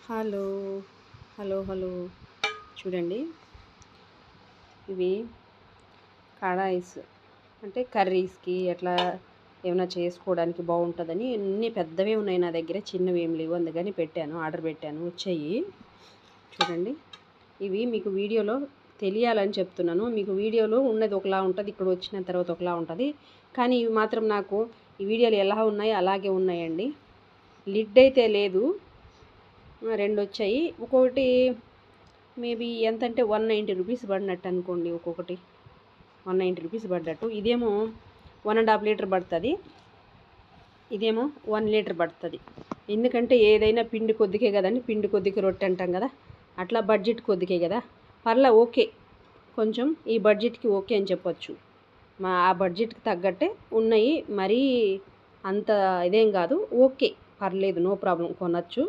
Hello hello hello చూడండి, ఇవి కడాయిస్ అంటే కర్రీస్కి అట్లా ఏమైనా చేసుకోవడానికి బాగుంటుందని అన్ని పెద్దవే ఉన్నాయి నా దగ్గర, చిన్నవి ఏం లేవు. అందుకని ఆర్డర్ పెట్టాను, వచ్చాయి. చూడండి, ఇవి మీకు వీడియోలో తెలియాలని చెప్తున్నాను. మీకు వీడియోలో ఉన్నది ఒకలా ఉంటుంది, ఇక్కడ వచ్చిన తర్వాత ఒకలా ఉంటుంది. కానీ ఇవి మాత్రం నాకు ఈ వీడియోలు ఎలా ఉన్నాయో అలాగే ఉన్నాయండి. లిడ్ అయితే లేదు, రెండు వచ్చాయి. ఒక్కొక్కటి మేబీ ఎంత అంటే 190 రూపీస్ పడినట్టు అనుకోండి. ఒక్కొక్కటి 190 రూపీస్ పడ్డట్టు. ఇదేమో 1.5 లీటర్ పడుతుంది, ఇదేమో 1 లీటర్ పడుతుంది. ఎందుకంటే ఏదైనా పిండి కొద్దికే కదండి, పిండి కొద్దికి రొట్టె అంటాం కదా, అట్లా బడ్జెట్ కొద్దికే కదా. పర్లా ఓకే, కొంచెం ఈ బడ్జెట్కి ఓకే అని చెప్పొచ్చు. ఆ బడ్జెట్కి తగ్గట్టే ఉన్నాయి, మరీ అంత ఇదేం కాదు, ఓకే పర్లేదు, నో ప్రాబ్లం, కొనచ్చు.